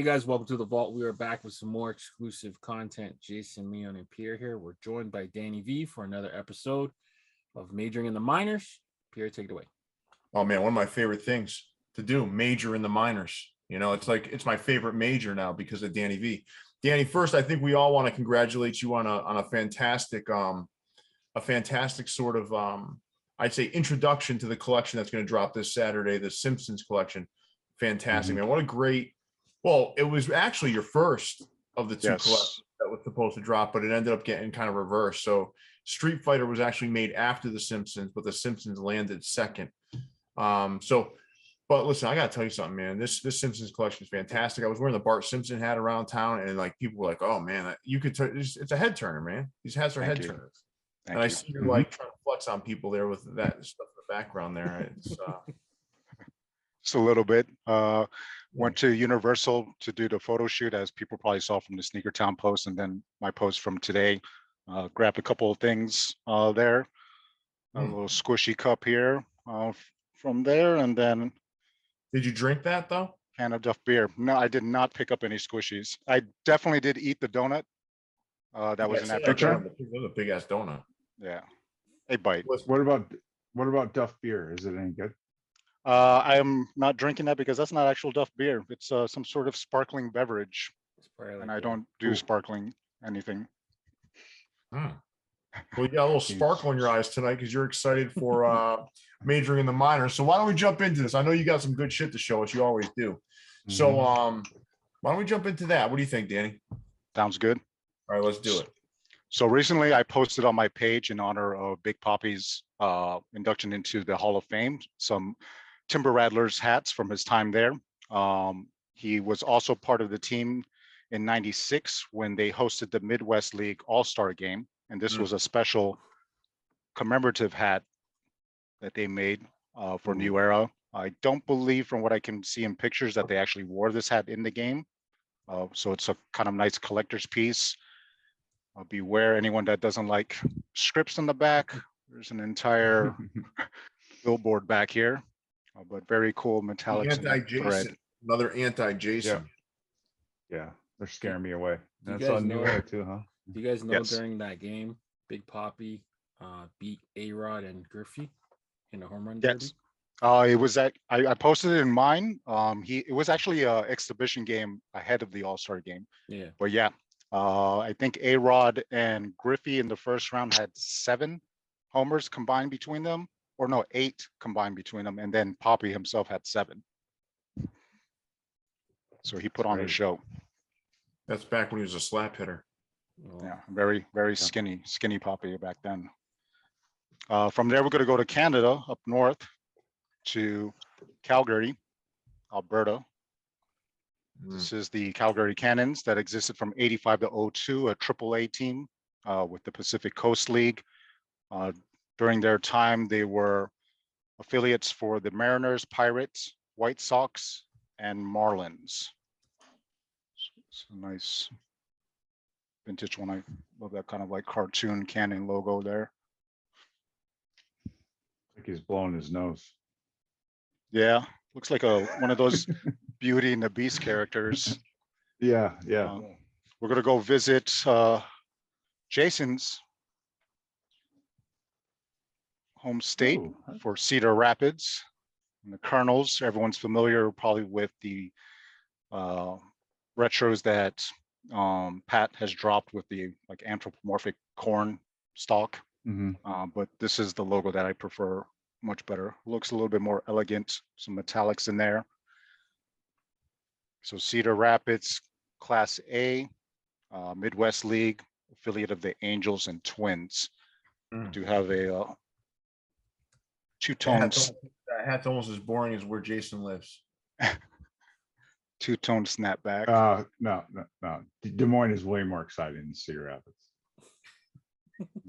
guys, welcome to the vault. We are back with some more exclusive content. Jason, Leon, and Pierre here. We're joined by Danny V for another episode of Majoring in the Minors. Pierre, take it away. Oh man, one of my favorite things to do, major in the minors. You know, it's my favorite major now because of Danny V. Danny, first, I think we all want to congratulate you on a fantastic sort of I'd say introduction to the collection that's going to drop this Saturday, the Simpsons collection. Fantastic, man. What a great. Well, it was actually your first of the two collections that was supposed to drop, but it ended up getting kind of reversed. So Street Fighter was actually made after the Simpsons, but the Simpsons landed second. But listen, I gotta tell you something, man. This Simpsons collection is fantastic. I was wearing the Bart Simpson hat around town, and like people were like, "Oh man, you could turn." It's a head turner, man. These hats are head turners. And I see you're like trying to flex on people there with that stuff in the background there. It's just a little bit. Went to Universal to do the photo shoot, as people probably saw from the Sneaker Town post, and then my post from today. Grabbed a couple of things there. A little squishy cup here from there, and then. Did you drink that though? Can of Duff beer. No, I did not pick up any squishies. I definitely did eat the donut. That was in that picture. That was a big ass donut. Yeah, a bite. What about Duff beer? Is it any good? I am not drinking that because that's not actual Duff beer. It's some sort of sparkling beverage, and I don't do sparkling anything. Well, you got a little sparkle in your eyes tonight because you're excited for majoring in the minors. So why don't we jump into this? I know you got some good shit to show us. You always do. So why don't we jump into that? What do you think, Danny? Sounds good. All right, let's do it. So recently I posted on my page in honor of Big Poppy's induction into the Hall of Fame, some Timber Rattlers hats from his time there. He was also part of the team in '96 when they hosted the Midwest League All-Star game. And this was a special commemorative hat that they made for New Era. I don't believe, from what I can see in pictures, that they actually wore this hat in the game. So it's a kind of nice collector's piece. Beware anyone that doesn't like scripts on the back. There's an entire billboard back here, but very cool metallic thread. Another anti-Jason. Yeah, they're scaring me away. That's on New Era too, huh? Do you guys know during that game, Big Poppy beat A-Rod and Griffey in a home run derby? It was that I posted it in mine. It was actually an exhibition game ahead of the All-Star game. Yeah. But yeah, I think A-Rod and Griffey in the first round had 7 homers combined between them, or no, 8 combined between them, and then Poppy himself had 7. So he put on a show. That's back when he was a slap hitter. Yeah, very, very skinny Poppy back then. From there, we're going to go to Canada, up north to Calgary, Alberta. This is the Calgary Cannons that existed from '85 to '02, a AAA team with the Pacific Coast League. During their time, they were affiliates for the Mariners, Pirates, White Sox, and Marlins. It's a nice vintage one. I love that kind of like cartoon cannon logo there. Like he's blowing his nose. Yeah, looks like one of those Beauty and the Beast characters. Yeah. We're gonna go visit Jason's home state for Cedar Rapids. And the Colonels, everyone's familiar probably with the retros that Pat has dropped with the like anthropomorphic corn stalk. But this is the logo that I prefer much better. Looks a little bit more elegant, some metallics in there. So Cedar Rapids, Class A, Midwest League, affiliate of the Angels and Twins. Do have a two-tone. That hat's almost as boring as where Jason lives. Two-tone snapback. No. Des Moines is way more exciting than Cedar Rapids.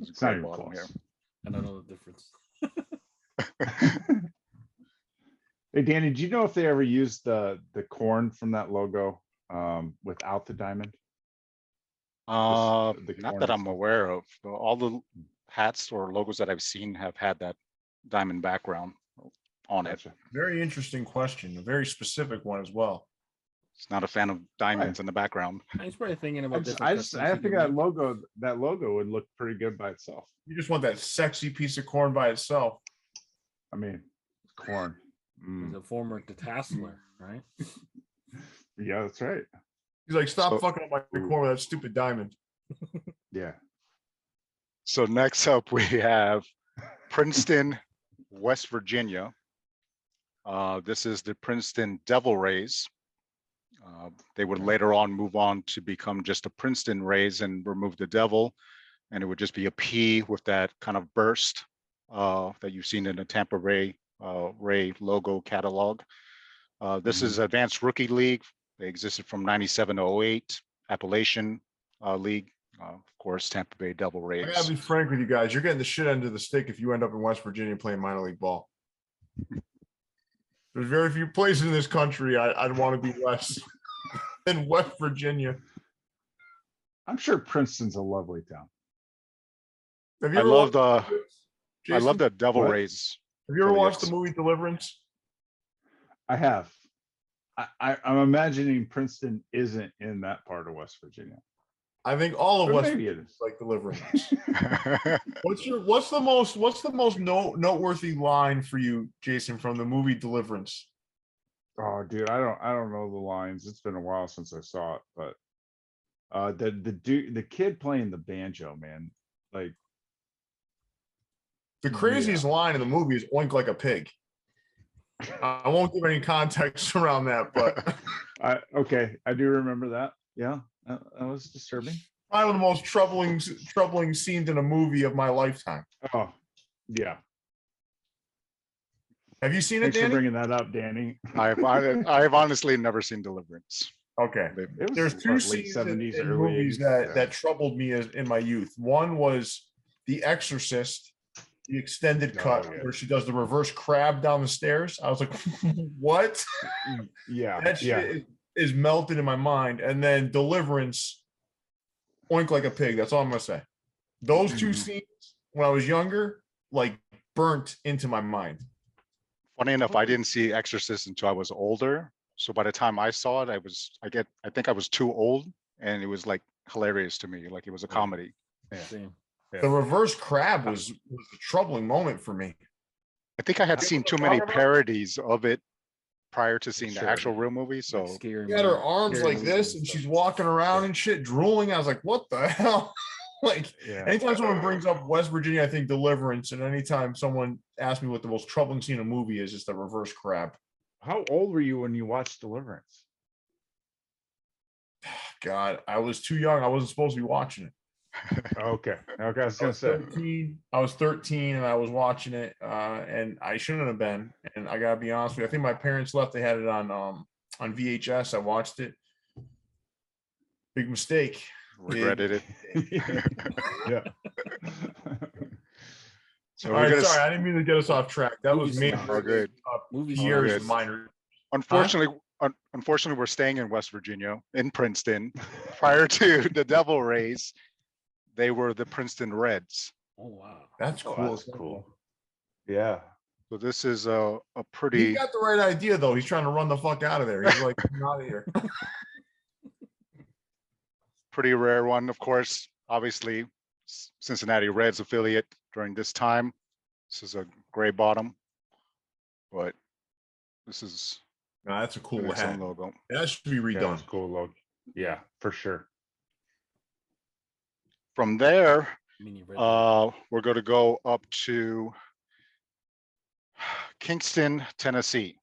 It's not even close. Here. I don't know the difference. Hey Danny, do you know if they ever used the corn from that logo without the diamond? Not that I'm aware of. All the hats or logos that I've seen have had that diamond background on it. Very interesting question, a very specific one as well. He's not a fan of diamonds in the background. He's probably thinking I about just, different I custom think Cedar that logo would look pretty good by itself. You just want that sexy piece of corn by itself. I mean, corn. He's a former detasseler, right? Yeah, that's right. He's like, stop So- fucking up my corn with that stupid diamond. Yeah. So next up we have Princeton, West Virginia. This is the Princeton Devil Rays. They would later on move on to become just the Princeton Rays and remove the devil, and it would just be a P with that kind of burst that you've seen in the Tampa Ray logo catalog. This is Advanced Rookie League. They existed from 97 to 08. Appalachian League, of course, Tampa Bay Devil I gotta Rays. be frank with you guys. You're getting the shit end of the stick if you end up in West Virginia playing minor league ball. There's very few places in this country I'd want to be less than West Virginia. I'm sure Princeton's a lovely town. Have you I ever love watched- the I love Jason, the Devil What? Rays. Have you ever watched the affiliates. movie Deliverance? I have. I'm imagining Princeton isn't in that part of West Virginia. I think all of But West maybe it is. like Deliverance. What's the most noteworthy line for you, Jason, from the movie Deliverance? Oh, dude, I don't know the lines. It's been a while since I saw it, but the kid playing the banjo, man, like The craziest line in the movie is "oink like a pig." I won't give any context around that, but okay, I do remember that. Yeah, that was disturbing. probably one of the most troubling scenes in a movie of my lifetime. Oh, yeah. Have you seen it, Thanks for Danny? bringing that up, Danny. I've honestly never seen Deliverance. Okay. It was There's two late scenes 70s, in early movies 80s. that troubled me in my youth. One was The Exorcist, the extended cut Oh, yeah. where she does the reverse crab down the stairs. I was like, what? Yeah, That shit is melted in my mind. And then Deliverance, oink like a pig. That's all I'm gonna say. Those two scenes when I was younger, like burnt into my mind. Funny enough, I didn't see Exorcist until I was older. So by the time I saw it, I think I was too old, and it was like hilarious to me. Like it was a comedy. Same. The reverse crab was a troubling moment for me. I think I had seen too many parodies of it prior to seeing the Sure. actual real movie. So Scary She had her movie. arms Scary like movies this, and she's walking around and shit, drooling. I was like, what the hell? Like, yeah. anytime someone brings up West Virginia, I think Deliverance. And anytime someone asks me what the most troubling scene in a movie is, it's the reverse crab. How old were you when you watched Deliverance? God, I was too young. I wasn't supposed to be watching it. Okay, I was I gonna was say. 13. I was 13 and I was watching it, and I shouldn't have been. And I gotta be honest with you, I think my parents left. They had it on VHS. I watched it. Big mistake. regretted it. Yeah. So All we're right, gonna sorry, I didn't mean to get us off track. That was Movies me. sound all good. Movies Years good. of minor. Unfortunately, we're staying in West Virginia, in Princeton. Prior to the Devil Rays, they were the Princeton Reds. Oh wow. That's Oh, cool. that's cool. Yeah. So this is a He pretty got the right idea though. He's trying to run the fuck out of there. He's like, I'm out of here. pretty rare one, of course. Obviously, Cincinnati Reds affiliate during this time. This is a gray bottom, but this is No, that's a cool an excellent hat. logo. That should be Yeah, redone. that's cool look. Yeah, for sure. From there, Mini red. we're going to go up to Kingston, Tennessee.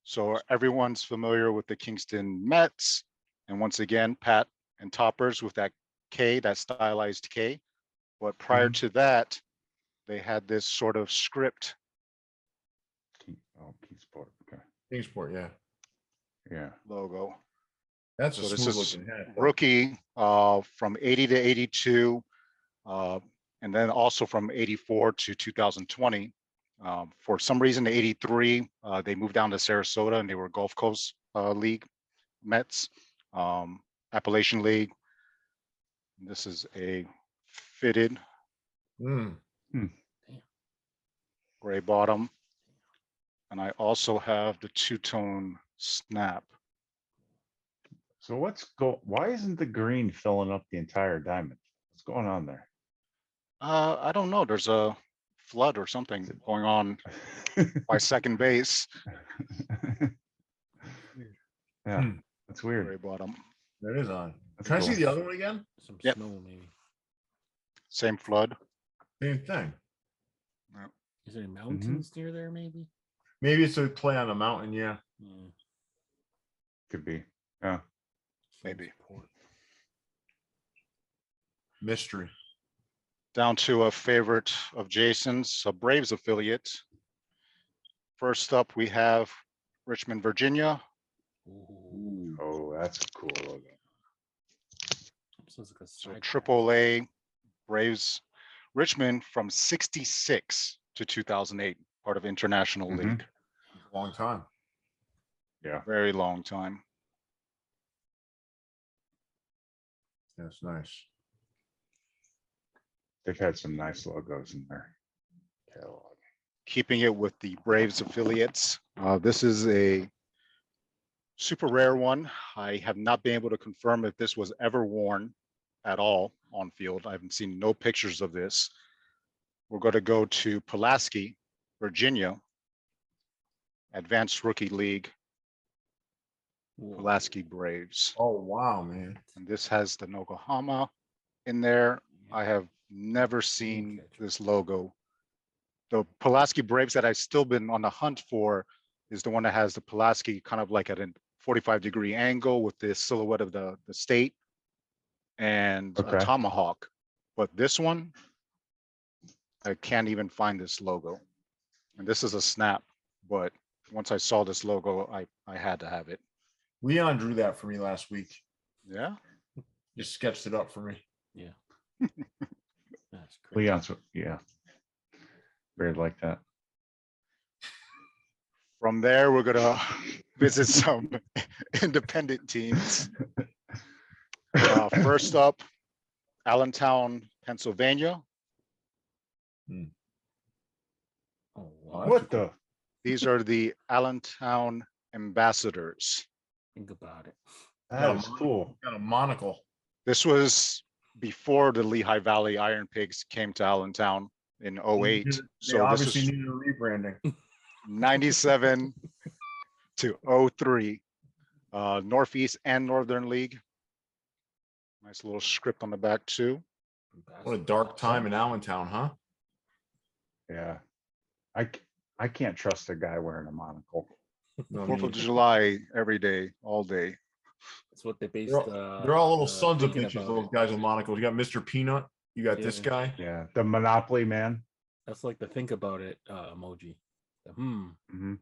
So everyone's familiar with the Kingston Mets. And once again, Pat and Toppers with that K, that stylized K. But prior to that, they had this sort of script. Kingsport. Okay. Kingsport, yeah. Yeah. Logo. That's So a this smooth is looking hat. though. rookie from 80 to 82, and then also from 84 to 2020. For some reason, 83, they moved down to Sarasota and they were Gulf Coast League Mets, Appalachian League. This is a fitted Mm. gray bottom. And I also have the two-tone snap. So why isn't the green filling up the entire diamond? What's going on there? I don't know. There's a flood or something going on by second base. Yeah, Hmm. that's Very weird. bottom. That is on. That's Can I see cool. the other one again? Some Yep. snow, maybe. Same flood. Same thing. Is there any mountains near there? Maybe. Maybe it's a play on a mountain. Yeah. Yeah. Could be. Yeah. Maybe. Mystery. Down to a favorite of Jason's, a Braves affiliate. First up, we have Richmond, Virginia. Ooh. Oh, that's a cool logo. Sounds like a So side triple A Braves Richmond from 66 to 2008, part of International Mhm. League. Long time. Yeah. Very long time. That's nice. They've had some nice logos in their catalog. Keeping it with the Braves affiliates. This is a super rare one. I have not been able to confirm if this was ever worn at all on field. I haven't seen no pictures of this. We're going to go to Pulaski, Virginia, Advanced Rookie League, Whoa. Pulaski Braves. Oh wow, man. And this has the Nokohama in there. I have never seen this logo. The Pulaski Braves that I've still been on the hunt for is the one that has the Pulaski kind of like at a 45-degree angle with the silhouette of the state and a Okay. tomahawk. But this one, I can't even find this logo. And this is a snap, but once I saw this logo, I had to have it. Leon drew that for me last week. Yeah. Just sketched it up for me. Yeah. That's crazy. Leon's, yeah. Very like that. From there, we're gonna visit some independent teams. First up, Allentown, Pennsylvania. Oh, wow. What the? These are the Allentown Ambassadors. Think about it. That is cool. Got a monocle. This was before the Lehigh Valley Iron Pigs came to Allentown in 08. They So this obviously is needed a rebranding. 97 to 03. Northeast and Northern League. Nice little script on the back too. What a dark time in Allentown, huh? Yeah. I can't trust a guy wearing a monocle. No, 4th of neither. July every day, all day. That's what they based. They're all little sons of thinking bitches, about those it. guys with monocles. You got Mr. Peanut. You got this Yeah. guy. Yeah. The Monopoly man. That's like the think about it emoji. The, Mm-hmm.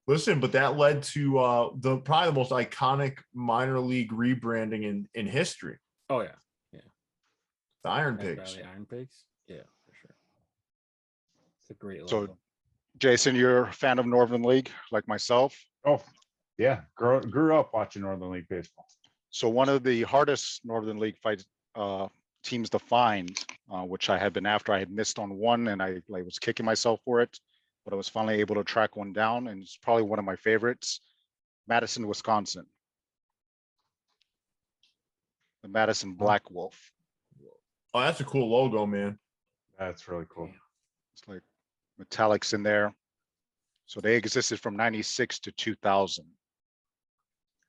Listen, but that led to the probably the most iconic minor league rebranding in history. Oh yeah. The Iron Lehigh Pigs. Valley Iron Pigs. Yeah, for sure. It's a great So- logo. Jason, you're a fan of Northern League like myself. Oh, yeah. Grew up watching Northern League baseball. So one of the hardest Northern League teams to find, which I had been after. I had missed on one and I was kicking myself for it, but I was finally able to track one down, and it's probably one of my favorites. Madison, Wisconsin. The Madison Black Wolf. Oh, that's a cool logo, man. That's really cool. It's like metallics in there. So they existed from 96 to 2000.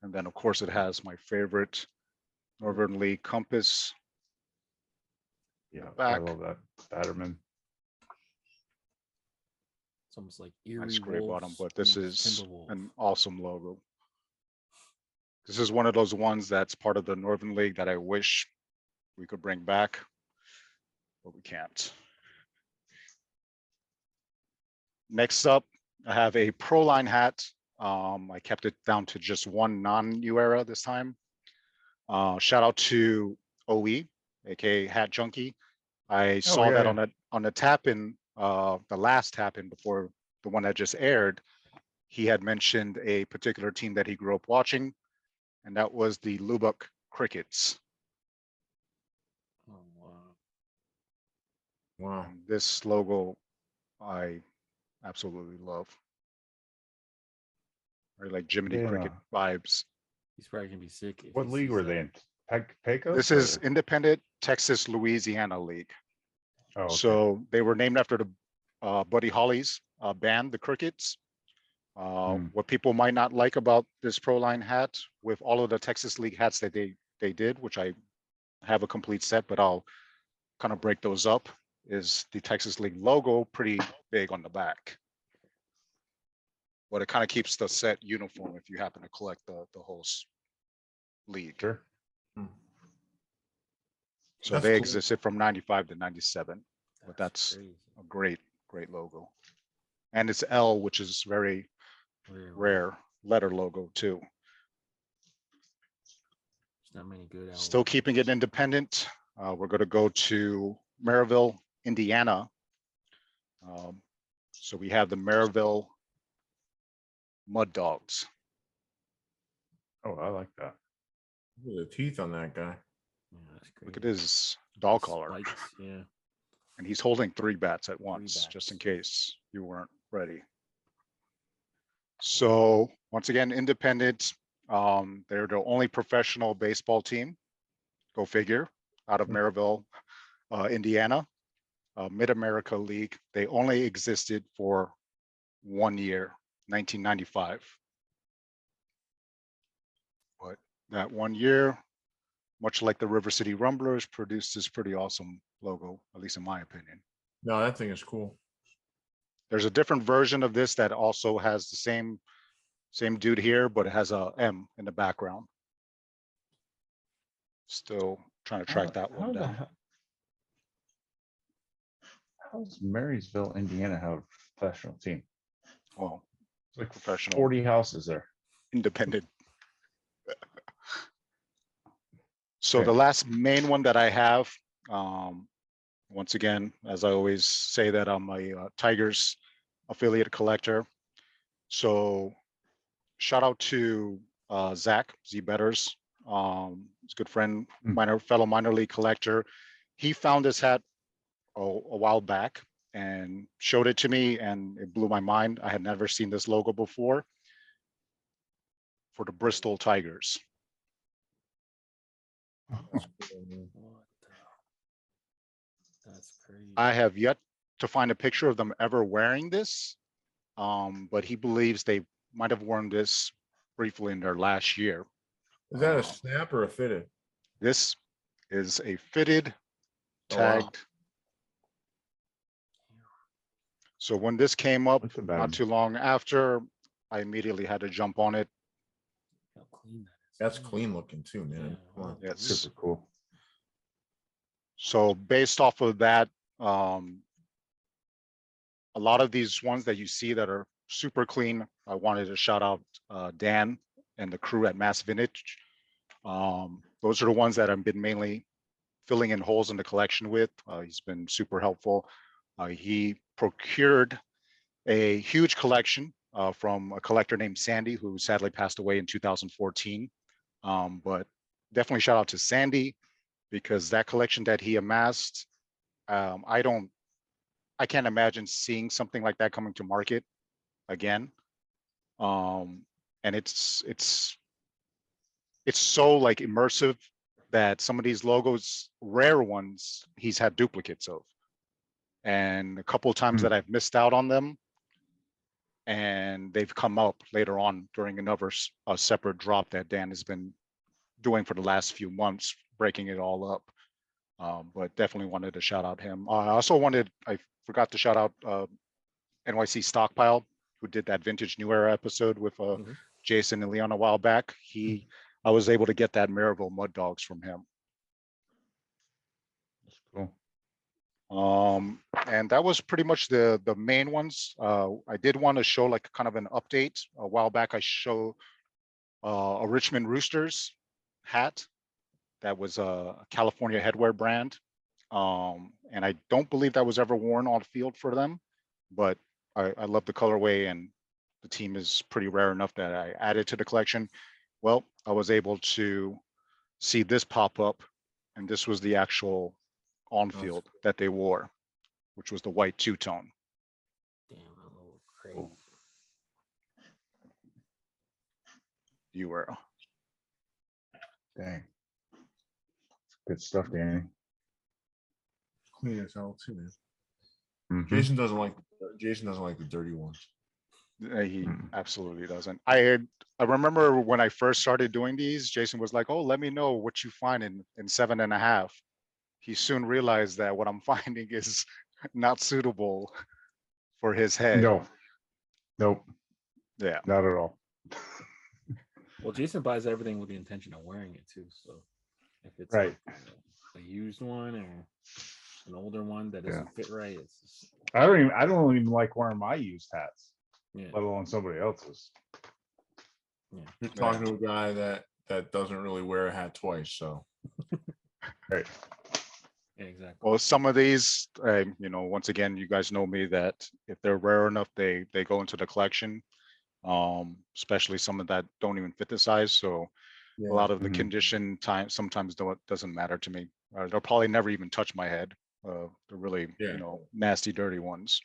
And then of course it has my favorite Northern League compass. Yeah. Back. I love that. Batterman. It's almost like eerie. Nice gray bottom, Wolves but this meets is Timberwolf. an awesome logo. This is one of those ones that's part of the Northern League that I wish we could bring back, but we can't. Next up, I have a Proline hat. I kept it down to just one non-New Era this time. Shout out to OE, aka Hat Junkie. I saw that on the tap in, the last tap in before the one that just aired. He had mentioned a particular team that he grew up watching, and that was the Lubbock Crickets. Oh wow. Wow. And this logo, I absolutely love. Very like Jiminy Yeah. Cricket vibes. He's probably gonna be sick. If What he league sees were that. they in? Pecos? This is Independent Texas Louisiana League. Oh, okay. So they were named after the Buddy Holly's band, the Crickets. What people might not like about this Proline hat, with all of the Texas League hats that they did, which I have a complete set, but I'll kind of break those up, is the Texas League logo pretty big on the back. But it kind of keeps the set uniform if you happen to collect the whole league. Sure. So That's they cool. existed from 95 to 97, but that's crazy. a great logo. And it's L, which is very rare letter logo too. There's not many good. Still keeping it independent. We're going to go to Maryville, Indiana. So we have the Maryville Mud Dogs. Oh, I like that. Look at the teeth on that guy. Yeah, that's Look at crazy. his dog collar. Spikes, yeah. And he's holding 3 bats at once, bats. just in case you weren't ready. So once again, independent. They're the only professional baseball team, go figure, out of Maryville, Indiana, Mid-America League. They only existed for 1 year, 1995. But that 1 year, much like the River City Rumblers, produced this pretty awesome logo, at least in my opinion. No, that thing is cool. There's a different version of this that also has the same dude here, but it has a M in the background. Still trying to track that one down. How does Marysville, Indiana have a professional team? Well, It's like professional. 40 houses there. Independent. So Okay. the last main one that I have, once again, as I always say, that I'm a Tigers affiliate collector. So shout out to Zach Z Betters, his good friend, fellow minor league collector. He found this hat a while back and showed it to me, and it blew my mind. I had never seen this logo before for the Bristol Tigers. What the? That's crazy. I have yet to find a picture of them ever wearing this, but he believes they might have worn this briefly in their last year. Is that a snap or a fitted? This is a fitted, Oh, wow. tagged. So when this came up Look at that. not too long after, I immediately had to jump on it. How clean that is. That's clean looking too, man. Come on. Yes. Super cool. So based off of that, a lot of these ones that you see that are super clean, I wanted to shout out Dan and the crew at Mass Vintage. Those are the ones that I've been mainly filling in holes in the collection with. He's been super helpful. He procured a huge collection from a collector named Sandy, who sadly passed away in 2014. But definitely shout out to Sandy, because that collection that he amassed, I can't imagine seeing something like that coming to market again. And it's so like immersive that some of these logos, rare ones, he's had duplicates of. And a couple of times that I've missed out on them, and they've come up later on during another separate drop that Dan has been doing for the last few months, breaking it all up. But definitely wanted to shout out him. I forgot to shout out NYC Stockpile, who did that Vintage New Era episode with Jason and Leon a while back. I was able to get that Maryville Mud Dogs from him. That's cool. And that was pretty much the main ones. I did want to show like kind of an update. A while back, I showed a Richmond Roosters hat that was a California headwear brand. And I don't believe that was ever worn on field for them, but I love the colorway, and the team is pretty rare enough that I added to the collection. Well, I was able to see this pop up, and this was the actual on-field that they wore, which was the white two-tone. Damn, a little crazy. You were. Dang. Good stuff, Danny. Clean as hell too, man. Mhm. Jason doesn't like the dirty ones. He absolutely doesn't. I remember when I first started doing these, Jason was like, "Oh, let me know what you find in 7.5." He soon realized that what I'm finding is not suitable for his head. No. Nope. Yeah. Not at all. Well, Jason buys everything with the intention of wearing it too. So if it's Right. like a used one or an older one that doesn't fit right, it's just, I don't even like wearing my used hats, yeah. let alone somebody else's. You're talking to a guy that doesn't really wear a hat twice, so. Right. Yeah, exactly. Well, some of these, once again, you guys know me that if they're rare enough, they go into the collection. Especially some of that don't even fit the size. So a lot of the Mhm. condition time sometimes doesn't matter to me. They'll probably never even touch my head. The really, nasty, dirty ones.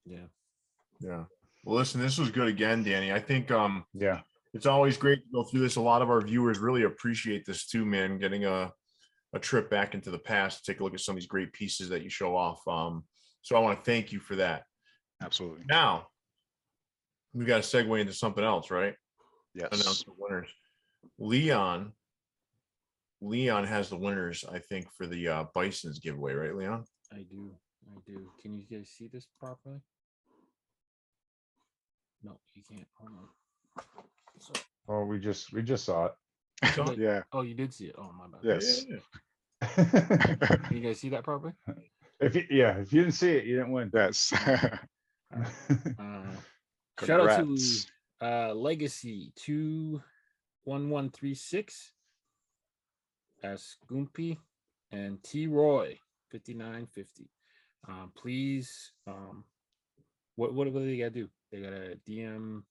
Yeah. Yeah. Well, listen, this was good again, Danny. I think Yeah. it's always great to go through this. A lot of our viewers really appreciate this too, man. Getting a trip back into the past, take a look at some of these great pieces that you show off. So I want to thank you for that. Absolutely. Now we got to segue into something else, right? Yes. Announce the winners. Leon has the winners, I think, for the Bisons giveaway, right, Leon? I do. Can you guys see this properly? No, you can't. Hold on. So, Oh, we just saw it. Yeah. oh, you did see it. Oh, my bad. Yes. Yeah. Can you guys see that properly? if you didn't see it, you didn't win. Yes. Shout out Congrats. to Legacy 21136, Scoopy, and T Roy 5950. Please, what do they gotta do? They gotta DM.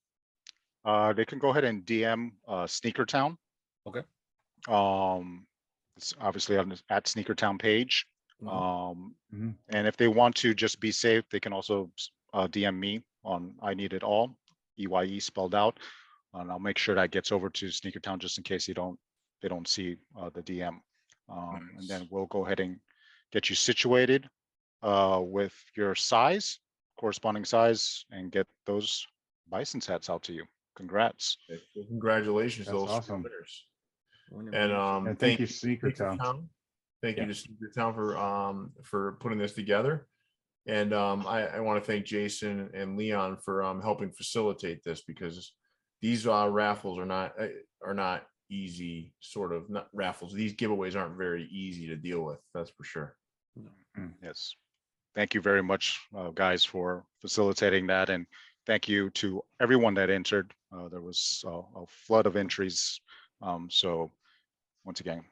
They can go ahead and DM Sneaker Town. Okay. It's obviously on at Sneaker Town page. Mm-hmm. And if they want to just be safe, they can also DM me on I Need It All, EYE spelled out, and I'll make sure that gets over to Sneaker Town just in case they don't see the DM. And then we'll go ahead and get you situated with your size, corresponding size, and get those Bisons hats out to you. Congrats. Well, congratulations to That's those awesome. winners. And thank you, Sneaker Town. Thank you to Sneaker Town for putting this together. And I want to thank Jason and Leon for helping facilitate this, because these raffles are not easy, not raffles. These giveaways aren't very easy to deal with. That's for sure. Yes. Thank you very much, guys, for facilitating that. And thank you to everyone that entered. There was a flood of entries. So once again,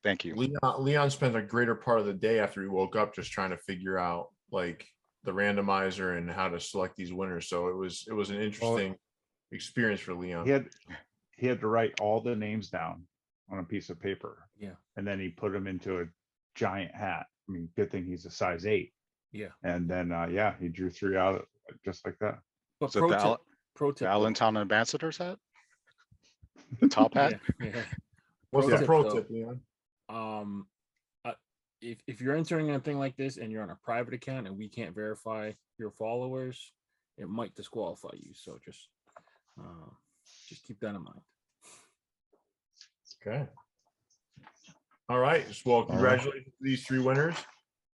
thank you. Leon spent a greater part of the day after he woke up just trying to figure out like the randomizer and how to select these winners. So it was an interesting experience for Leon. He had to write all the names down on a piece of paper. Yeah. And then he put them into a giant hat. I mean, good thing he's a size 8. Yeah. And then he drew 3 out just like that. But So pro tip, the Allentown Ambassadors hat? The top hat? Yeah. What's the pro tip, Leon? If you're entering a thing like this and you're on a private account and we can't verify your followers, it might disqualify you. So just keep that in mind. Okay. All right. Well, congratulations to these 3 winners.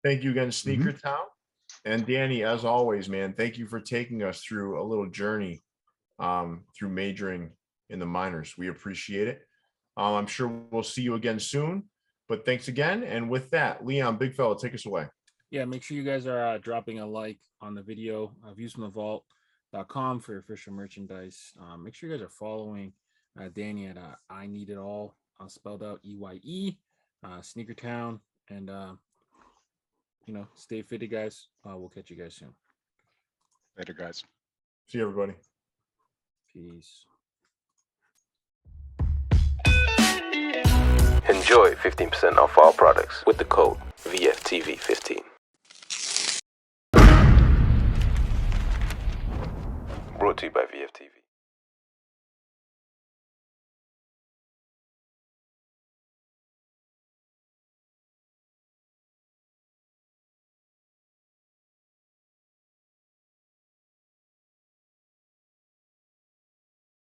Thank you again, Sneaker Town. And Danny, as always, man, thank you for taking us through a little journey through majoring in the minors. We appreciate it. I'm sure we'll see you again soon. But thanks again. And with that, Leon, big fella, take us away. Yeah, make sure you guys are dropping a like on the video. Viewsfromthevault.com for your official merchandise. Make sure you guys are following Danny at I Need It All, spelled out EYE, Sneaker Town, and stay fitted, guys. We'll catch you guys soon. Later, guys. See you, everybody. Peace. Enjoy 15% off all products with the code VFTV15. Brought to you by VFTV.